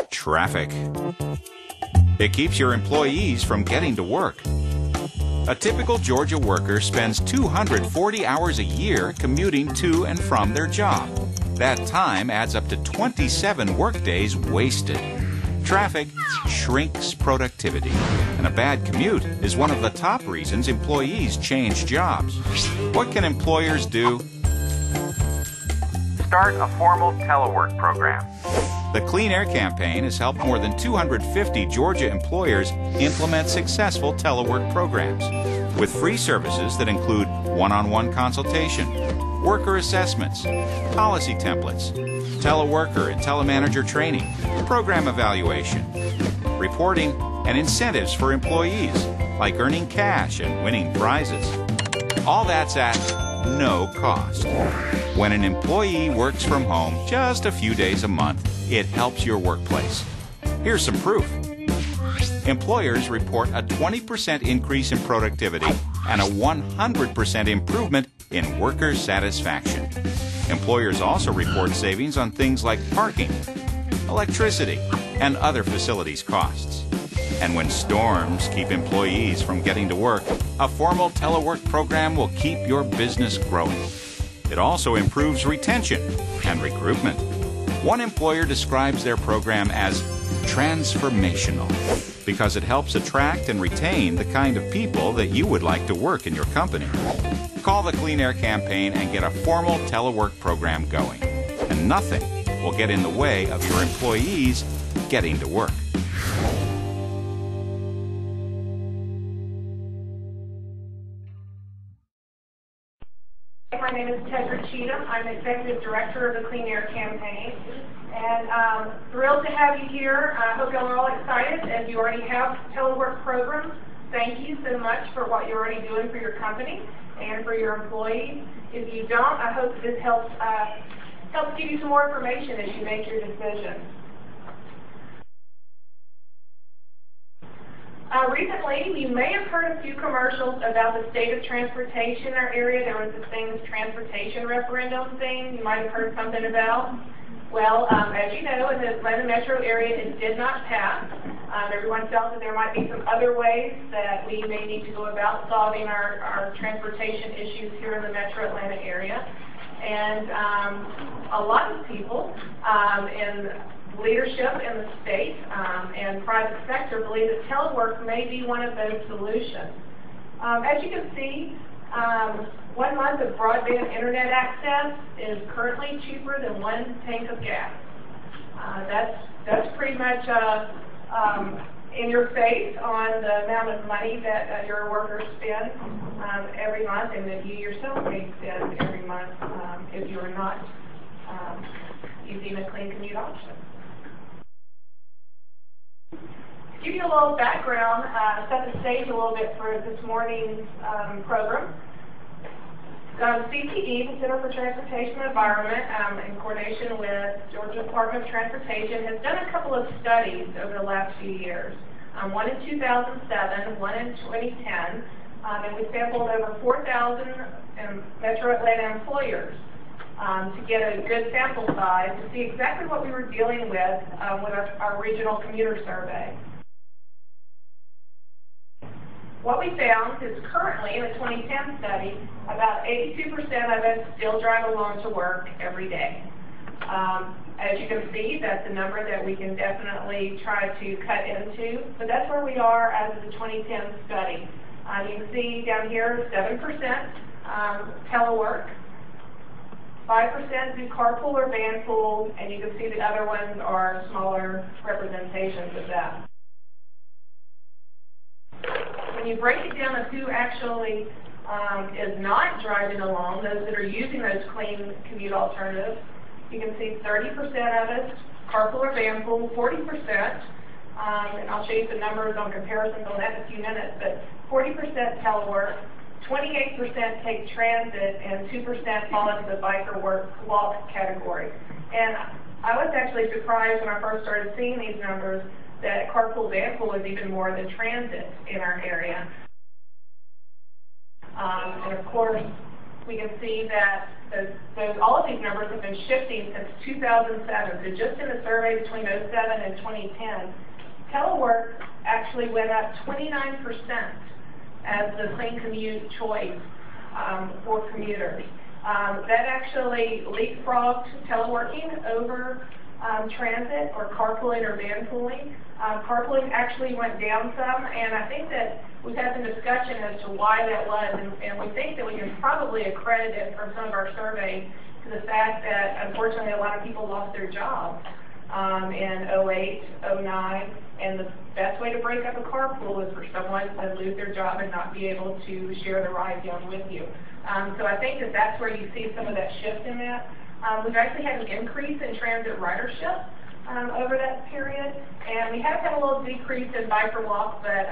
Traffic. It keeps your employees from getting to work. A typical Georgia worker spends 240 hours a year commuting to and from their job. That time adds up to 27 workdays wasted. Traffic shrinks productivity, and a bad commute is one of the top reasons employees change jobs. What can employers do? Start a formal telework program. The Clean Air Campaign has helped more than 250 Georgia employers implement successful telework programs with free services that include one-on-one consultation, worker assessments, policy templates, teleworker and telemanager training, program evaluation, reporting, and incentives for employees, like earning cash and winning prizes. All that's at no cost. When an employee works from home just a few days a month, it helps your workplace. Here's some proof. Employers report a 20% increase in productivity and a 100% improvement in worker satisfaction. Employers also report savings on things like parking, electricity, and other facilities costs. And when storms keep employees from getting to work, a formal telework program will keep your business growing. It also improves retention and recruitment. One employer describes their program as transformational because it helps attract and retain the kind of people that you would like to work in your company. Call the Clean Air Campaign and get a formal telework program going. And nothing will get in the way of your employees getting to work. My name is Tedra Cheatham. I'm Executive Director of the Clean Air Campaign. And thrilled to have you here. I hope y'all are all excited as you already have telework programs. Thank you so much for what you're already doing for your company and for your employees. If you don't, I hope this helps give you some more information as you make your decision. Recently, you may have heard a few commercials about the state of transportation in our area. There was this thing, this transportation referendum thing you might have heard something about. Well, as you know, in the Atlanta metro area, it did not pass. Everyone felt that there might be some other ways that we may need to go about solving our transportation issues here in the metro Atlanta area. And a lot of people in leadership in the state and private sector believe that telework may be one of those solutions. As you can see, 1 month of broadband internet access is currently cheaper than 1 tank of gas. That's pretty much in your face on the amount of money that your workers spend every month and that you yourself may spend every month if you are not using a clean commute option. To give you a little background, set the stage a little bit for this morning's program. CTE, the Center for Transportation and Environment, in coordination with Georgia Department of Transportation, has done a couple of studies over the last few years. One in 2007, one in 2010, and we sampled over 4,000 Metro Atlanta employers to get a good sample size to see exactly what we were dealing with our regional commuter survey. What we found is currently, in the 2010 study, about 82% of us still drive along to work every day. As you can see, that's a number that we can definitely try to cut into, but that's where we are as of the 2010 study. You can see down here, 7% telework, 5% do carpool or vanpool, and you can see the other ones are smaller representations of that. When you break it down to who actually is not driving along, those that are using those clean commute alternatives, you can see 30% of us carpool or vanpool, 40%, and I'll show you some numbers on comparisons on that in a few minutes, but 40% telework, 28% take transit, and 2% fall into the bike or walk category. And I was actually surprised when I first started seeing these numbers that carpool vanpool is even more than transit in our area. And of course, we can see that all of these numbers have been shifting since 2007. So just in the survey between 2007 and 2010, telework actually went up 29% as the clean commute choice for commuters. That actually leapfrogged teleworking over transit or carpooling or van pooling. Carpooling actually went down some, and I think that we've had some discussion as to why that was, and we think that we can probably accredit it from some of our surveys to the fact that, unfortunately, a lot of people lost their jobs in 08, 09, and the best way to break up a carpool is for someone to lose their job and not be able to share the ride down with you. So I think that that's where you see some of that shift in that. We've actually had an increase in transit ridership over that period, and we have had a little decrease in bike or walk, but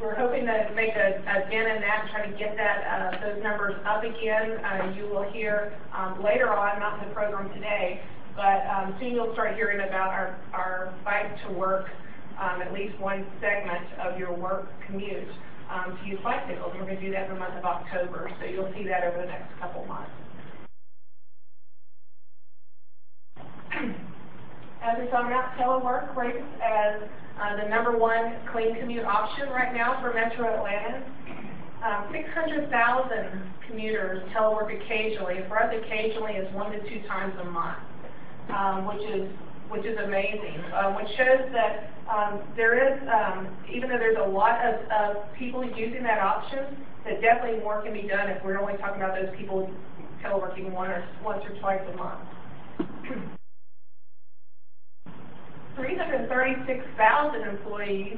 we're hoping to make a dent in that and try to get that those numbers up again. You will hear later on, not in the program today, but soon you'll start hearing about our bike to work, at least one segment of your work commute to use bicycles. And we're going to do that in the month of October, so you'll see that over the next couple months. As we saw, telework rates as the #1 clean commute option right now for Metro Atlanta. 600,000 commuters telework occasionally. For us, occasionally is 1 to 2 times a month, which is amazing. Which shows that there is, even though there's a lot of people using that option, that definitely more can be done if we're only talking about those people teleworking once or twice a month. 336,000 employees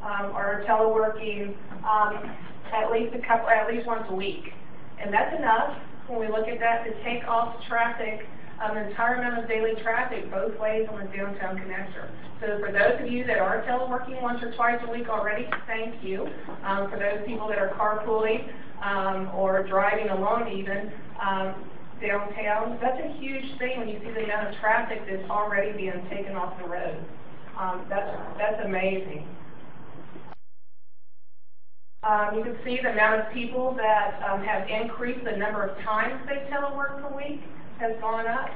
are teleworking at least once a week, and that's enough when we look at that to take off traffic, the entire amount of daily traffic both ways on the downtown connector. So for those of you that are teleworking once or twice a week already, thank you. For those people that are carpooling or driving alone even, downtown, that's a huge thing when you see the amount of traffic that's already being taken off the road. That's amazing. You can see the amount of people that have increased, the number of times they telework per week has gone up.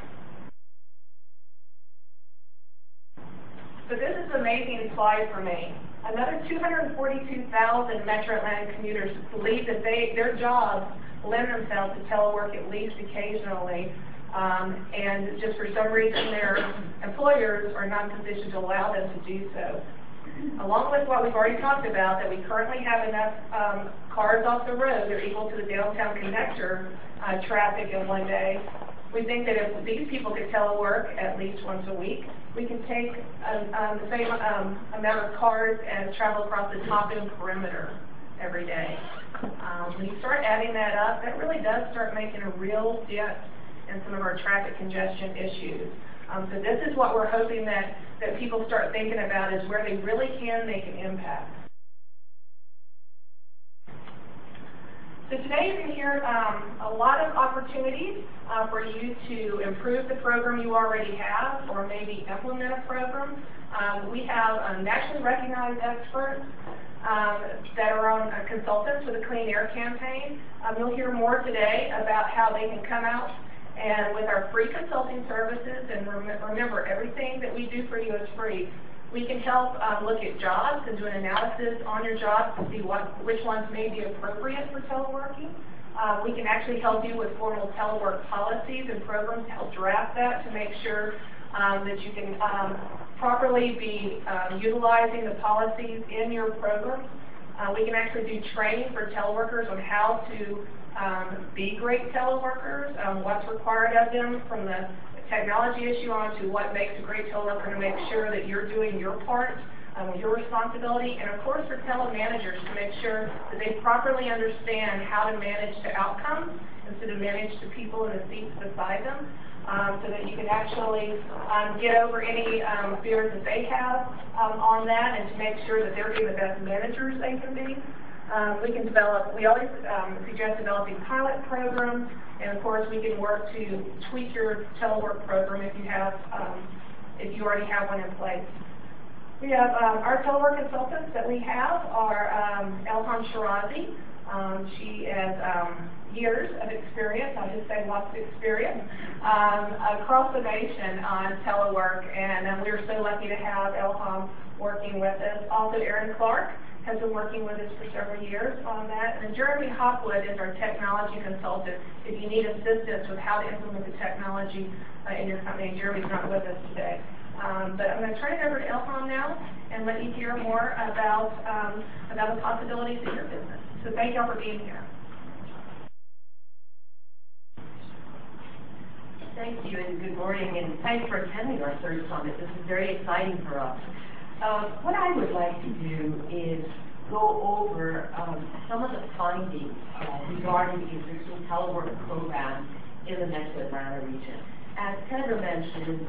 So this is an amazing slide for me. Another 242,000 Metro Atlanta commuters believe that their jobs lend themselves to telework at least occasionally, and just for some reason their employers are not in a position to allow them to do so. Along with what we've already talked about, that we currently have enough cars off the road that are equal to the downtown connector traffic in one day, we think that if these people could telework at least once a week, we can take the same amount of cars and travel across the top end perimeter every day. When you start adding that up, that really does start making a real dent in some of our traffic congestion issues. So this is what we're hoping that people start thinking about, is where they really can make an impact. So today you can hear a lot of opportunities for you to improve the program you already have, or maybe implement a program. We have nationally recognized experts that are on consultants for the Clean Air Campaign. You'll hear more today about how they can come out and with our free consulting services, and remember, everything that we do for you is free. We can help look at jobs and do an analysis on your jobs to see which ones may be appropriate for teleworking. We can actually help you with formal telework policies and programs to help draft that to make sure that you can properly be utilizing the policies in your program. We can actually do training for teleworkers on how to be great teleworkers, what's required of them, from the technology issue on to what makes a great teleworker, to make sure that you're doing your part, your responsibility, and of course for telemanagers to make sure that they properly understand how to manage the outcomes instead of manage the people in the seats beside them, so that you can actually get over any fears that they have on that, and to make sure that they're being the best managers they can be. We always suggest developing pilot programs, and of course we can work to tweak your telework program if you already have one in place. We have our telework consultants that we have are Elham Shirazi. She is years of experience, I'll just say lots of experience, across the nation on telework, and we're so lucky to have Elham working with us. Also, Aaron Clark has been working with us for several years on that. And Jeremy Hopwood is our technology consultant. If you need assistance with how to implement the technology in your company, Jeremy's not with us today. But I'm going to turn it over to Elham now and let you hear more about the possibilities in your business. So thank y'all for being here. Thank you, and good morning, and thanks for attending our third summit. This is very exciting for us. What I would like to do is go over some of the findings regarding the existing telework program in the Metro Atlanta region. As Tedra mentioned,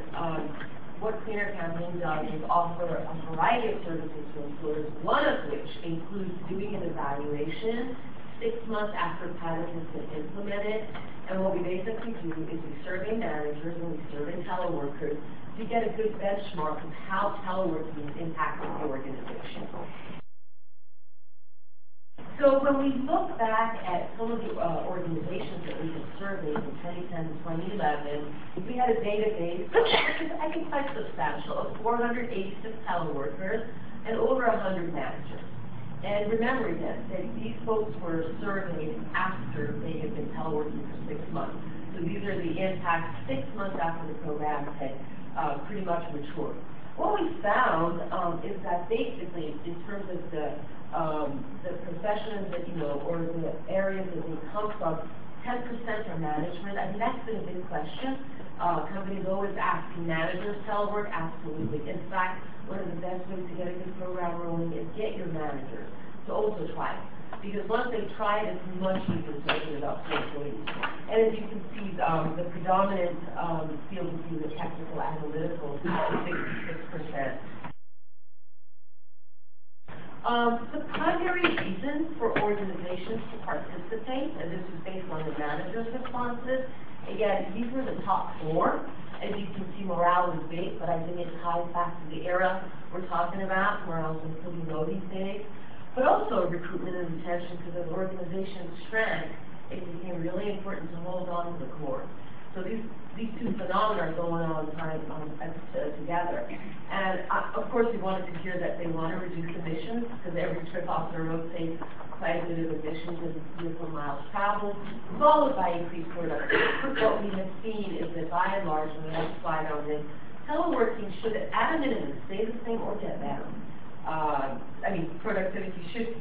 what Clean Air Campaign does is offer a variety of services to employers, one of which includes doing an evaluation 6 months after pilot has been implemented. And what we basically do is we survey managers and we survey teleworkers to get a good benchmark of how teleworking is impacting the organization. So when we look back at some of the organizations that we have surveyed in 2010 and 2011, we had a database, which is, I think, quite substantial, of 486 teleworkers and over 100 managers. And remember again that these folks were surveyed after they had been teleworking for 6 months. So these are the impacts 6 months after the program had pretty much matured. What we found is that basically, in terms of the professions that or the areas that they come from, 10% are management. I mean, that's been a big question. Companies always ask, can managers telework? Absolutely. In fact, one of the best ways to get a good program rolling is get your managers to also try it. Because once they try it, it's much easier to open it up to employees. And as you can see, the predominant field would be the technical analytical, 66%. The primary reason for organizations to participate, and this is based on the manager's responses, again, these were the top 4. As you can see, morale is big, but I think it ties back to the era we're talking about. Morale is pretty low these days. But also recruitment and retention, because as organizations shrank, it became really important to hold on to the core. So these two phenomena are going on together. And of course, we wanted to hear that they want to reduce emissions, because every trip off the road saves quite a bit of emissions and vehicle miles traveled, followed by increased productivity. What we have seen is that by and large, and the next slide on this, teleworking should at a minimum stay the same or get better. Productivity should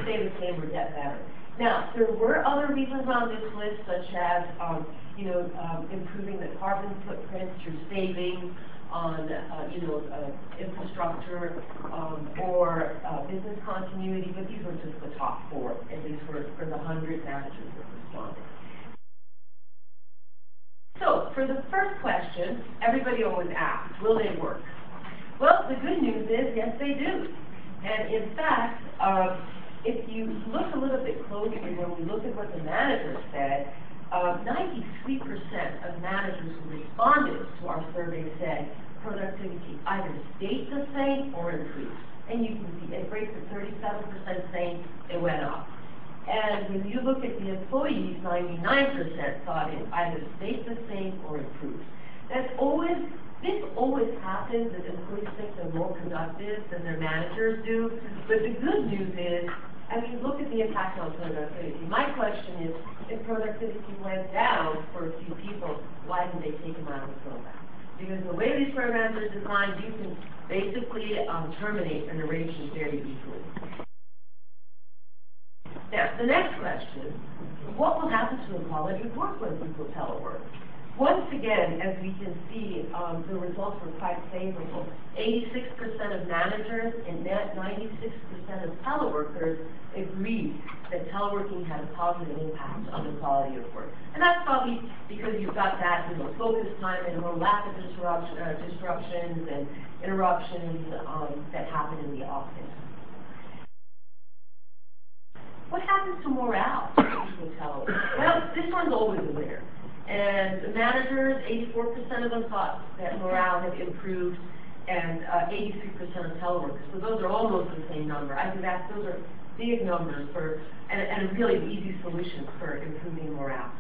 stay the same or get better. Now, there were other reasons on this list, such as improving the carbon footprint through savings on infrastructure or business continuity, but these were just the top 4, at least for the 100 managers that responded. So, for the first question, everybody always asks, will they work? Well, the good news is, yes, they do. And in fact, if you look a little bit closely, when we look at what the managers said, 93% of managers who responded to our survey said productivity either stayed the same or improved. And you can see it breaks at 37% saying it went up. And when you look at the employees, 99% thought it either stayed the same or improved. This always happens that employees think they're more productive than their managers do. But the good news is, look at the impact on productivity. My question is, if productivity went down for a few people, why didn't they take them out of the program? Because the way these programs are designed, you can basically terminate an arrangement very easily. Now, the next question, what will happen to the quality of work when people telework? Once again, as we can see, the results were quite favorable. 86% of managers and 96% of teleworkers agreed that teleworking had a positive impact on the quality of work. And that's probably because you've got that focus time and a lack of disruptions and interruptions that happen in the office. What happens to morale with telework? Well, this one's always a winner. And the managers, 84% of them thought that morale had improved, and 83% of teleworkers. So those are almost the same number. I think those are big numbers for, and a really easy solution for improving morale.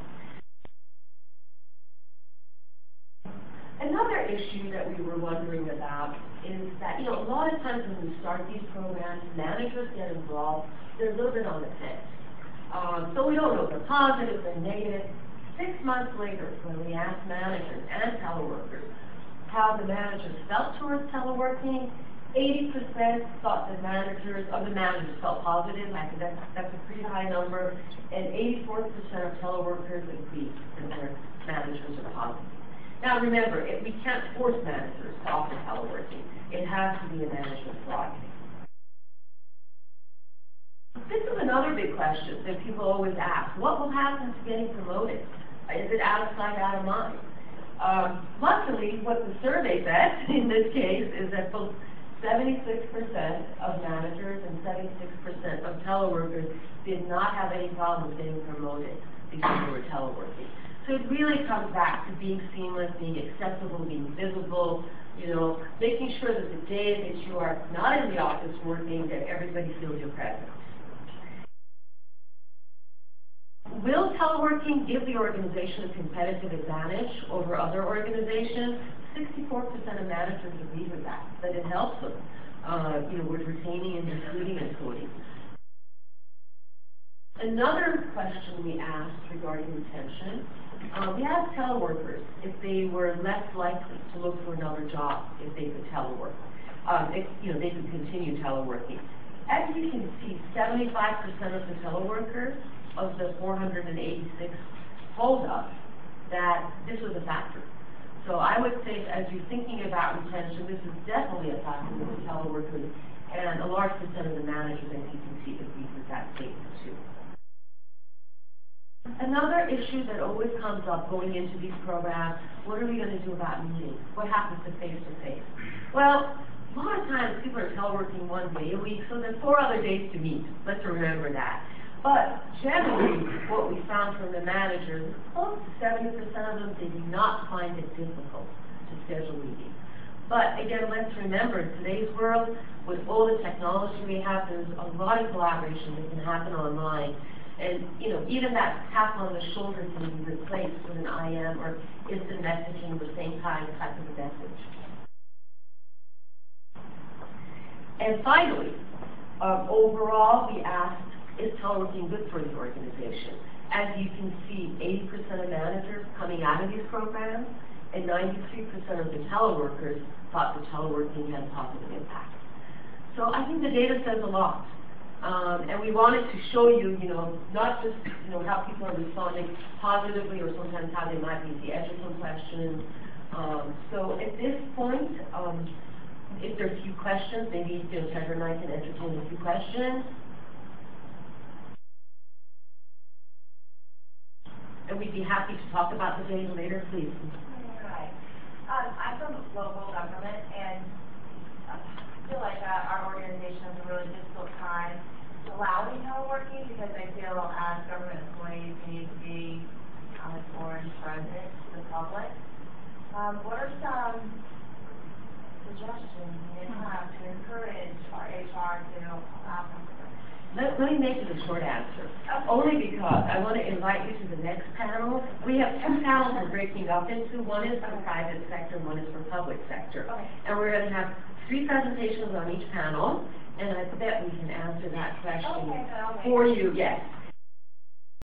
Another issue that we were wondering about is that, a lot of times when we start these programs, managers get involved, they're a little bit on the fence. So we don't know if they're positive, they're negative. 6 months later, when we asked managers and teleworkers how the managers felt towards teleworking, 80% thought the managers felt positive. I think that's a pretty high number. And 84% of teleworkers agreed that their managers are positive. Now remember, we can't force managers to offer teleworking. It has to be a management prerogative. This is another big question that people always ask. What will happen to getting promoted? Is it out of sight, out of mind? Luckily, what the survey said in this case is that both 76% of managers and 76% of teleworkers did not have any problems getting promoted because they were teleworking. So it really comes back to being seamless, being accessible, being visible, making sure that the day that you are not in the office working, that everybody feels your presence. Will teleworking give the organization a competitive advantage over other organizations? 64% of managers agree with that it helps them, with retaining and recruiting employees. Another question we asked regarding retention, we asked teleworkers if they were less likely to look for another job if they could telework, if they could continue teleworking. As you can see, 75% of the teleworkers of the 486 told us that this was a factor. So I would say, as you're thinking about retention, this is definitely a factor with the teleworkers, and a large percent of the managers, as you can see, agree with that statement too. Another issue that always comes up going into these programs, what are we going to do about meetings? What happens to face-to-face? Well, a lot of times people are teleworking 1 day a week, so there's 4 other days to meet. Let's remember that. But generally, what we found from the managers, close to 70% of them did not find it difficult to schedule meetings. But again, let's remember, in today's world, with all the technology we have, there's a lot of collaboration that can happen online. And even that tap on the shoulder can be replaced with an IM or instant messaging or same time type of a message. And finally, overall, we asked, is teleworking good for the organization? As you can see, 80% of managers coming out of these programs and 93% of the teleworkers thought that teleworking had a positive impact. So I think the data says a lot. And we wanted to show you, not just, how people are responding positively or sometimes how they might be at the edge of some questions. So at this point, if there are a few questions, maybe, Tedra and I can entertain a few questions. And we'd be happy to talk about the data later, please. Hi. I'm from local government, and I feel like our organization has a really difficult time allowing teleworking because I feel as government employees we need to be orange present to the public. What are some suggestions you have to encourage our HR to allow them? Let me make it a short answer. Okay. Only because I want to invite you to the next panel. We have 2 panels we're breaking up into. One is for private sector, one is for public sector. Okay. And we're going to have 3 presentations on each panel, and I bet we can answer that question for you, yes.